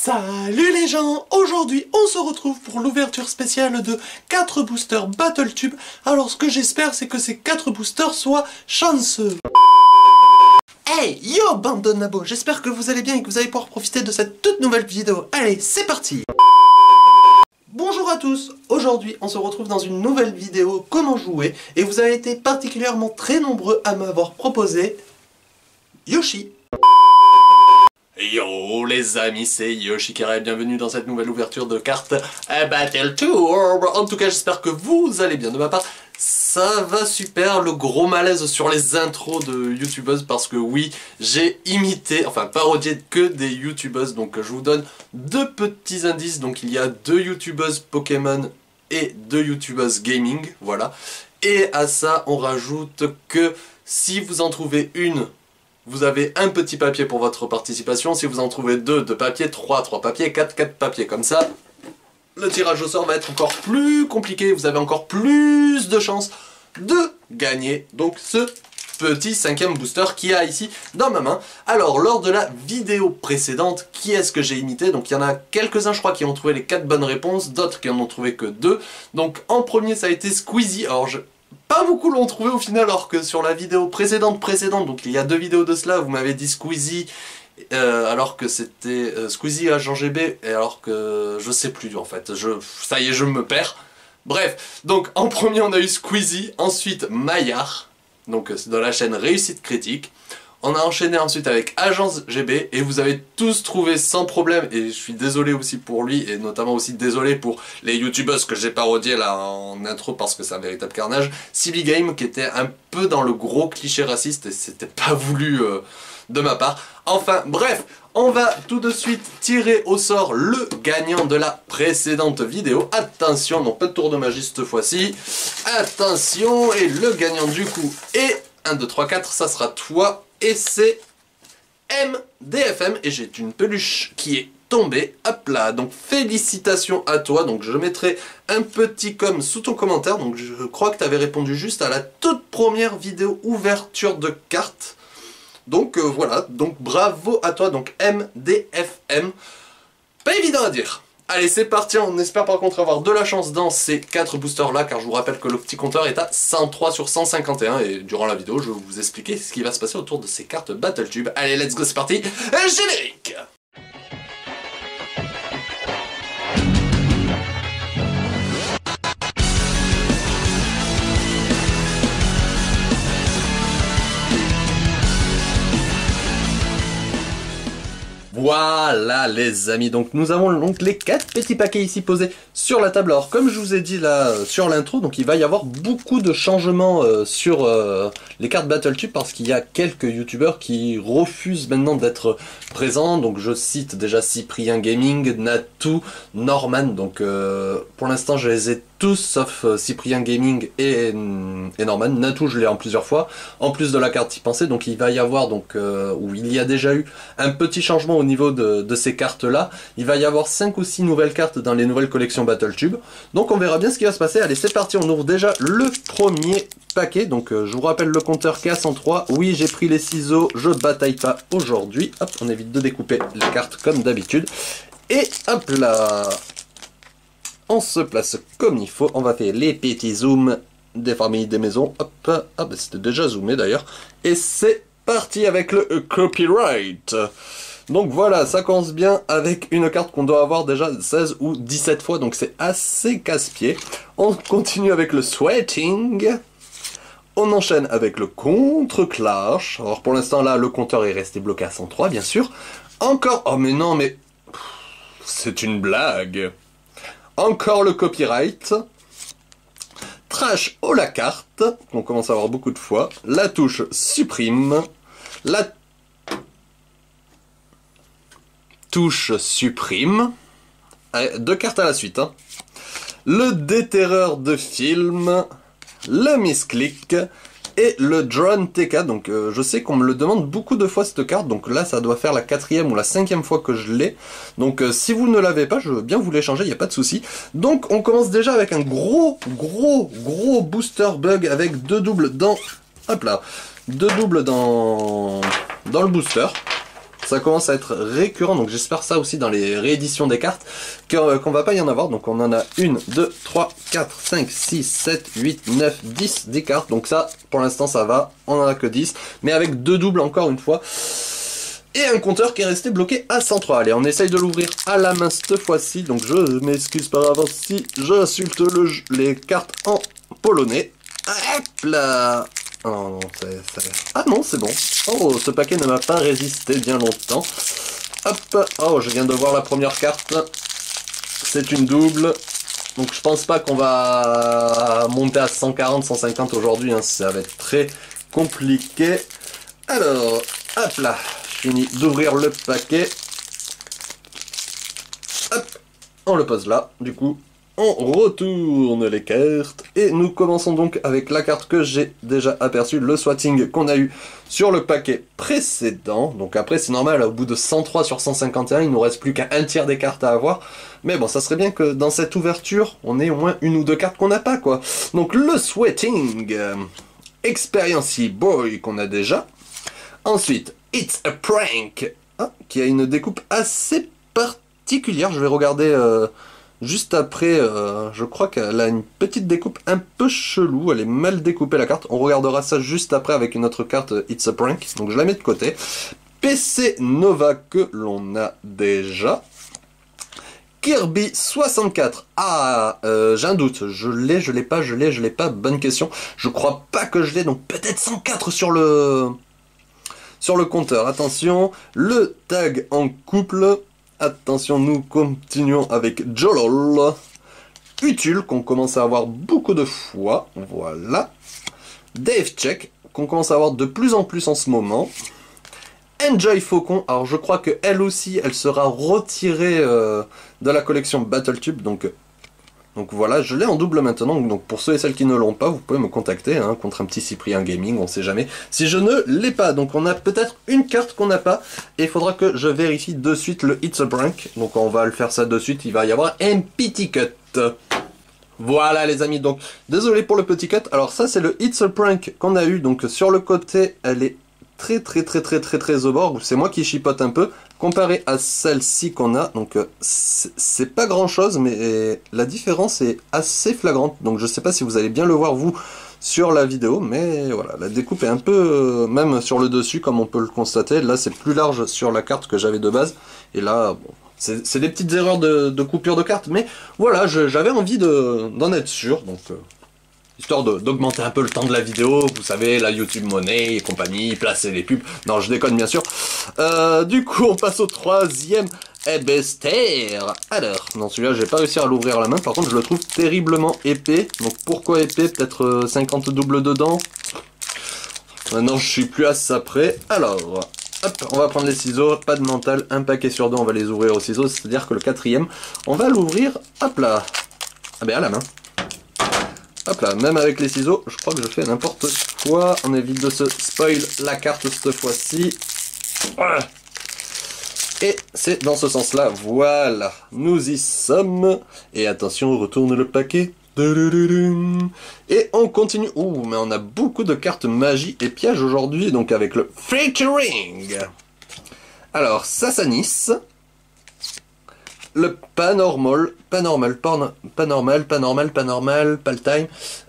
Salut les gens, aujourd'hui on se retrouve pour l'ouverture spéciale de 4 boosters BattleTube. Alors ce que j'espère c'est que ces 4 boosters soient chanceux. Hey yo bande de nabos, j'espère que vous allez bien et que vous allez pouvoir profiter de cette toute nouvelle vidéo. Allez c'est parti. Bonjour à tous, aujourd'hui on se retrouve dans une nouvelle vidéo comment jouer et vous avez été particulièrement très nombreux à m'avoir proposé Yoshi. Yo les amis, c'est Yoshi Kara et bienvenue dans cette nouvelle ouverture de cartes BattleTube. En tout cas j'espère que vous allez bien. De ma part ça va super, le gros malaise sur les intros de youtubeuses parce que oui j'ai imité, enfin parodié que des youtubeuses. Donc je vous donne deux petits indices. Donc il y a 2 youtubeuses Pokémon et 2 youtubeuses gaming, voilà. Et à ça on rajoute que si vous en trouvez une, vous avez un petit papier pour votre participation. Si vous en trouvez 2 papiers, 3 papiers, 4 papiers. Comme ça, le tirage au sort va être encore plus compliqué. Vous avez encore plus de chances de gagner donc ce petit 5e booster qu'il y a ici dans ma main. Alors, lors de la vidéo précédente, qui est-ce que j'ai imité? Donc, il y en a quelques-uns, je crois, qui ont trouvé les 4 bonnes réponses. D'autres qui en ont trouvé que 2. Donc, en premier, ça a été Squeezie. Alors, pas beaucoup l'ont trouvé au final, alors que sur la vidéo précédente, donc il y a 2 vidéos de cela, vous m'avez dit Squeezie, alors que c'était Squeezie Agent GB, et alors que je sais plus en fait, ça y est, je me perds. Bref, donc en premier on a eu Squeezie, ensuite Maillard, donc c'est dans la chaîne Réussite Critique. On a enchaîné ensuite avec Agence GB et vous avez tous trouvé sans problème, et je suis désolé aussi pour lui et notamment aussi désolé pour les youtubeuses que j'ai parodiées là en intro parce que c'est un véritable carnage, CB Game qui était un peu dans le gros cliché raciste et c'était pas voulu de ma part. Enfin bref, on va tout de suite tirer au sort le gagnant de la précédente vidéo. Attention, non pas de tour de magie cette fois-ci. Attention, et le gagnant du coup est 1, 2, 3, 4, ça sera toi. Et c'est MDFM et j'ai une peluche qui est tombée, hop là, donc félicitations à toi. Donc je mettrai un petit com sous ton commentaire. Donc je crois que tu avais répondu juste à la toute première vidéo ouverture de cartes. Donc voilà, donc bravo à toi, donc MDFM. Pas évident à dire. Allez c'est parti, on espère par contre avoir de la chance dans ces 4 boosters là, car je vous rappelle que le petit compteur est à 103 sur 151 et durant la vidéo je vais vous expliquer ce qui va se passer autour de ces cartes BattleTube. Allez let's go, c'est parti, générique. Voilà les amis, donc nous avons donc les 4 petits paquets ici posés sur la table. Alors comme je vous ai dit là sur l'intro, donc il va y avoir beaucoup de changements sur les cartes BattleTube parce qu'il y a quelques youtubeurs qui refusent maintenant d'être présents. Donc je cite déjà Cyprien Gaming, Natou, Norman, donc pour l'instant je les ai tous sauf Cyprien Gaming et Norman. Natou je l'ai en plusieurs fois, en plus de la carte y penser, donc il va y avoir donc où il y a déjà eu un petit changement au niveau de ces cartes là. Il va y avoir 5 ou 6 nouvelles cartes dans les nouvelles collections BattleTube, donc on verra bien ce qui va se passer. Allez c'est parti, on ouvre déjà le premier paquet. Donc je vous rappelle le compteur qui est à 103. Oui j'ai pris les ciseaux, je bataille pas aujourd'hui. Hop, on évite de découper les cartes comme d'habitude et hop là, on se place comme il faut. On va faire les petits zooms des familles des maisons. Hop, ah bah c'était déjà zoomé d'ailleurs. Et c'est parti avec le copyright. Donc voilà, ça commence bien avec une carte qu'on doit avoir déjà 16 ou 17 fois. Donc c'est assez casse-pied. On continue avec le sweating. On enchaîne avec le contre-clash. Alors pour l'instant là, le compteur est resté bloqué à 103 bien sûr. Encore, oh mais non mais... c'est une blague. Encore le copyright. Trash haut la carte, on commence à avoir beaucoup de fois. La touche supprime. La touche supprime. Allez, 2 cartes à la suite. Hein. Le déterreur de film. Le misclick. Et le drone TK, donc je sais qu'on me le demande beaucoup de fois cette carte, donc là ça doit faire la 4e ou la 5e fois que je l'ai, donc si vous ne l'avez pas, je veux bien vous l'échanger, il n'y a pas de souci. Donc on commence déjà avec un gros booster bug avec 2 doubles dans, hop là, 2 doubles dans le booster. Ça commence à être récurrent, donc j'espère ça aussi dans les rééditions des cartes, qu'on va pas y en avoir. Donc on en a 1, 2, 3, 4, 5, 6, 7, 8, 9, 10 des cartes. Donc ça, pour l'instant ça va, on en a que 10, mais avec 2 doubles encore une fois. Et un compteur qui est resté bloqué à 103. Allez, on essaye de l'ouvrir à la main cette fois-ci. Donc je m'excuse par avance si j'insulte les cartes en polonais. Hop là. Oh non, ah non, c'est bon. Oh, ce paquet ne m'a pas résisté bien longtemps. Hop. Oh, je viens de voir la première carte. C'est une double. Donc je pense pas qu'on va monter à 140, 150 aujourd'hui. Hein. Ça va être très compliqué. Alors, hop là. Fini d'ouvrir le paquet. Hop. On le pose là. Du coup, on retourne les cartes. Et nous commençons donc avec la carte que j'ai déjà aperçue. Le swatting qu'on a eu sur le paquet précédent. Donc après, c'est normal. Au bout de 103 sur 151, il nous reste plus qu'un tiers des cartes à avoir. Mais bon, ça serait bien que dans cette ouverture, on ait au moins une ou deux cartes qu'on n'a pas, quoi. Donc le swatting. Experiency Boy qu'on a déjà. Ensuite, It's a Prank, qui a une découpe assez particulière. Je vais regarder juste après. Je crois qu'elle a une petite découpe un peu chelou. Elle est mal découpée la carte. On regardera ça juste après avec une autre carte It's a Prank. Donc je la mets de côté. PC Nova que l'on a déjà. Kirby 64. Ah, j'ai un doute. Je l'ai pas. Bonne question. Je crois pas que je l'ai. Donc peut-être 104 sur le compteur. Attention, le tag en couple. Attention, nous continuons avec Jolol. Utile, qu'on commence à avoir beaucoup de fois. Voilà. Dave Check, qu'on commence à avoir de plus en plus en ce moment. Enjoy Faucon. Alors, je crois que elle aussi, elle sera retirée de la collection Battletube. Donc voilà, je l'ai en double maintenant, donc pour ceux et celles qui ne l'ont pas, vous pouvez me contacter hein, contre un petit Cyprien Gaming, on sait jamais si je ne l'ai pas. Donc on a peut-être une carte qu'on n'a pas, et il faudra que je vérifie de suite le It's a Prank. Donc on va le faire ça de suite, il va y avoir un petit cut. Voilà les amis, donc désolé pour le petit cut. Alors ça c'est le It's a Prank qu'on a eu, donc sur le côté elle est très au bord, c'est moi qui chipote un peu, comparé à celle-ci qu'on a, donc c'est pas grand chose, mais la différence est assez flagrante, donc je sais pas si vous allez bien le voir vous sur la vidéo, mais voilà, la découpe est un peu, même sur le dessus, comme on peut le constater, là c'est plus large sur la carte que j'avais de base, et là, bon, c'est des petites erreurs de coupure de carte, mais voilà, j'avais envie d'en être sûr, donc... histoire d'augmenter un peu le temps de la vidéo, vous savez, la YouTube Money et compagnie, placer les pubs. Non, je déconne bien sûr. Du coup, on passe au troisième Ebester. Alors, non, celui-là, j'ai pas réussi à l'ouvrir à la main. Par contre, je le trouve terriblement épais. Donc, pourquoi épais? Peut-être 50 doubles dedans. Maintenant, je suis plus à ça près. Alors, hop, on va prendre les ciseaux. Pas de mental, un paquet sur deux, on va les ouvrir aux ciseaux. C'est-à-dire que le quatrième, on va l'ouvrir, hop là. Ah ben, à la main. Hop là, même avec les ciseaux, je crois que je fais n'importe quoi. On évite de se spoil la carte cette fois-ci. Et c'est dans ce sens-là, voilà, nous y sommes. Et attention, on retourne le paquet. Et on continue. Ouh, mais on a beaucoup de cartes magie et pièges aujourd'hui, donc avec le featuring. Alors, Sassanis. Le Panormal, Paltime.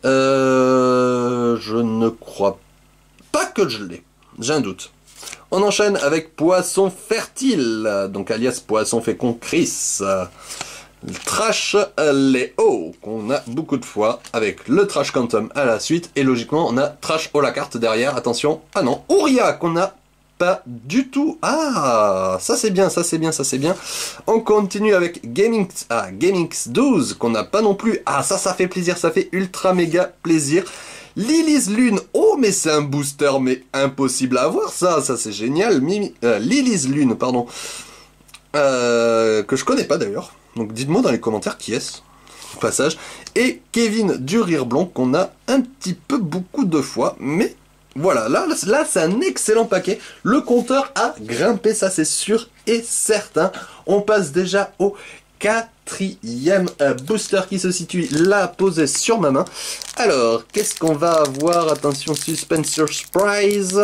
Je ne crois pas que je l'ai. J'ai un doute. On enchaîne avec Poisson Fertile, donc alias Poisson Fécond Chris. Trash Léo, qu'on a beaucoup de fois, avec le Trash Quantum à la suite, et logiquement on a Trash Haut la carte derrière, attention, ah non, Ouria, qu'on a pas du tout. Ah, ça c'est bien. On continue avec Gamingx 12 qu'on n'a pas non plus. Ah, ça fait plaisir, ça fait ultra méga plaisir. Lily's Lune, oh mais c'est un booster mais impossible à avoir ça c'est génial. Lily's Lune, pardon, que je connais pas d'ailleurs. Donc dites-moi dans les commentaires qui est-ce au passage. Et Kevin du Rire Blond qu'on a un petit peu beaucoup de fois, mais voilà, là c'est un excellent paquet. Le compteur a grimpé, ça c'est sûr et certain. On passe déjà au quatrième booster qui se situe là, posé sur ma main. Alors, qu'est-ce qu'on va avoir? Attention, suspense surprise.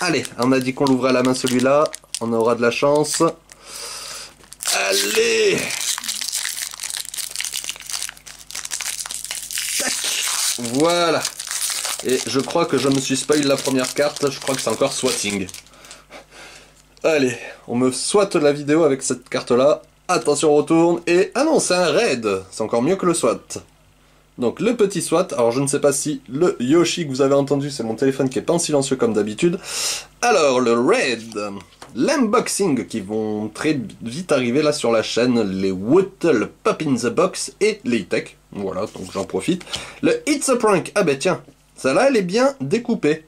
Allez, on a dit qu'on l'ouvrait à la main celui-là. on aura de la chance. Allez! Tac! Voilà. Et je crois que je me suis spoil la première carte, je crois que c'est encore swatting. Allez, on me swat la vidéo avec cette carte-là. Attention, on retourne, et... Ah non, c'est un raid! C'est encore mieux que le SWAT. Donc le petit SWAT, alors je ne sais pas si le Yoshi que vous avez entendu, c'est mon téléphone qui est pas en silencieux comme d'habitude. Alors le raid, l'unboxing qui vont très vite arriver là sur la chaîne, les Whittle Pop in the Box et les tech. Voilà, donc j'en profite. Le It's a Prank, ah ben tiens, celle-là elle est bien découpée.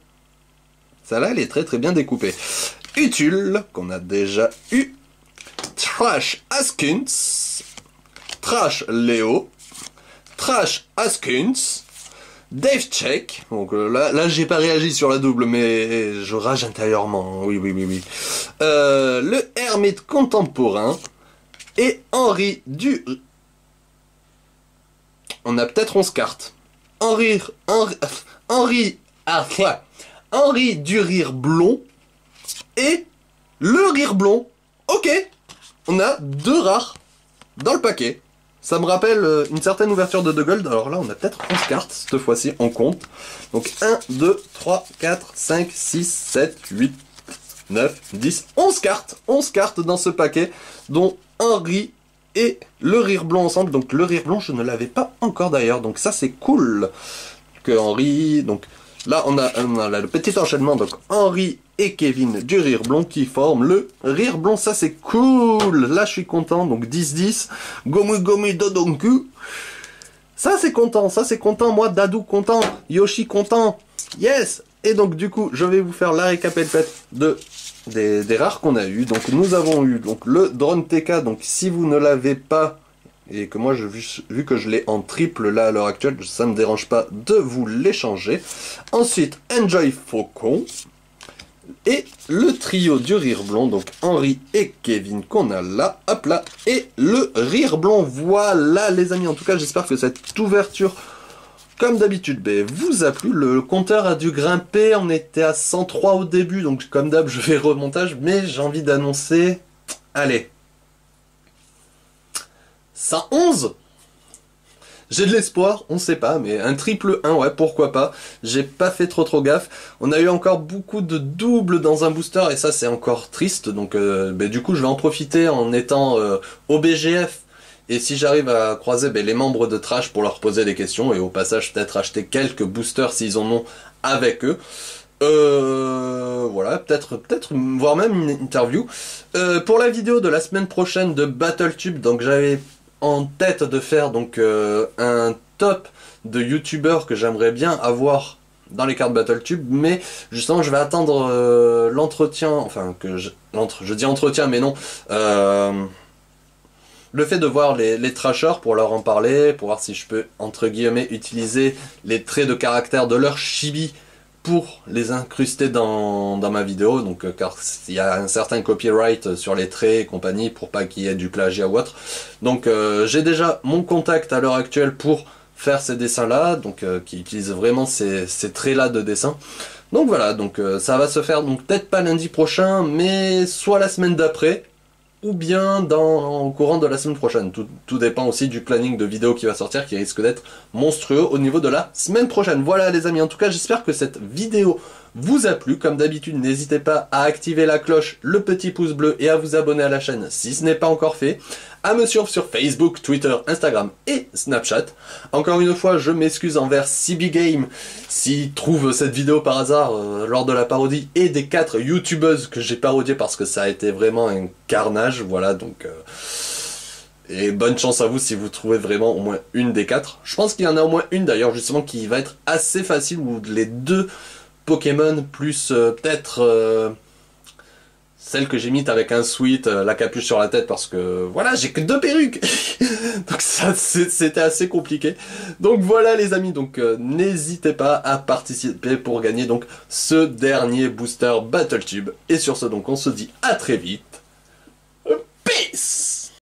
Celle-là elle est très très bien découpée. Utile, qu'on a déjà eu. Trash Askins, Trash Léo, Trash Askins, Dave Check, donc là j'ai pas réagi sur la double, mais je rage intérieurement, oui. Le Hermite Contemporain, et Henri du... On a peut-être 11 cartes. Henri du Rire Blond, et le Rire Blond, ok. On a 2 rares dans le paquet. Ça me rappelle une certaine ouverture de Gold. Alors là, on a peut-être 11 cartes. Cette fois-ci, on compte. Donc 1, 2, 3, 4, 5, 6, 7, 8, 9, 10, 11 cartes. 11 cartes dans ce paquet, dont Henri et le Rire Blond ensemble. Donc le Rire Blond, je ne l'avais pas encore d'ailleurs. Donc ça, c'est cool. Que Henri... Donc là, on a là, le petit enchaînement. Donc Henri et Kevin du Rire Blond qui forment le Rire Blond, ça c'est cool, là je suis content, donc 10-10, Gomu Dodonku, ça c'est content, moi Dadou content, Yoshi content, yes. Et donc du coup, je vais vous faire la récapitulation des rares qu'on a eu. Donc nous avons eu donc le Drone TK, donc si vous ne l'avez pas, et que moi, vu que je l'ai en triple là à l'heure actuelle, ça ne me dérange pas de vous l'échanger. Ensuite, Enjoy Faucon. Et le trio du Rire Blond, donc Henri et Kevin qu'on a là, hop là, et le Rire Blond, voilà les amis, en tout cas j'espère que cette ouverture, comme d'habitude, vous a plu, le compteur a dû grimper, on était à 103 au début, donc comme d'hab je fais remontage, mais j'ai envie d'annoncer, allez, 111. J'ai de l'espoir, on sait pas, mais un triple 1, ouais, pourquoi pas. J'ai pas fait trop gaffe. On a eu encore beaucoup de doubles dans un booster, et ça c'est encore triste. Donc du coup je vais en profiter en étant au BGF. Et si j'arrive à croiser les membres de Trash pour leur poser des questions, et au passage peut-être acheter quelques boosters s'ils en ont avec eux. Voilà, peut-être voire même une interview. Pour la vidéo de la semaine prochaine de BattleTube, donc j'avais en tête de faire donc un top de youtubeurs que j'aimerais bien avoir dans les cartes BattleTube, mais justement je vais attendre l'entretien, enfin je dis entretien mais non, le fait de voir les trashers pour leur en parler, pour voir si je peux entre guillemets utiliser les traits de caractère de leur chibi pour les incruster dans ma vidéo, donc car il y a un certain copyright sur les traits et compagnie pour pas qu'il y ait du plagiat ou autre. Donc j'ai déjà mon contact à l'heure actuelle pour faire ces dessins là, donc qui utilise vraiment ces traits là de dessin. Donc voilà, donc ça va se faire donc peut-être pas lundi prochain, mais soit la semaine d'après, ou bien au courant de la semaine prochaine. Tout dépend aussi du planning de vidéo qui va sortir, qui risque d'être monstrueux au niveau de la semaine prochaine. Voilà les amis, en tout cas j'espère que cette vidéo vous a plu. Comme d'habitude, n'hésitez pas à activer la cloche, le petit pouce bleu et à vous abonner à la chaîne si ce n'est pas encore fait. À me suivre sur Facebook, Twitter, Instagram et Snapchat. Encore une fois, je m'excuse envers CB Game s'il trouve cette vidéo par hasard lors de la parodie et des 4 youtubeuses que j'ai parodiées parce que ça a été vraiment un carnage. Voilà, donc... Et bonne chance à vous si vous trouvez vraiment au moins une des 4. Je pense qu'il y en a au moins une d'ailleurs justement qui va être assez facile, ou les 2 Pokémon plus peut-être... celle que j'imite avec un sweat, la capuche sur la tête, parce que voilà, j'ai que 2 perruques. Donc ça, c'était assez compliqué. Donc voilà les amis, donc n'hésitez pas à participer pour gagner donc ce dernier booster BattleTube. Et sur ce, donc on se dit à très vite. Peace.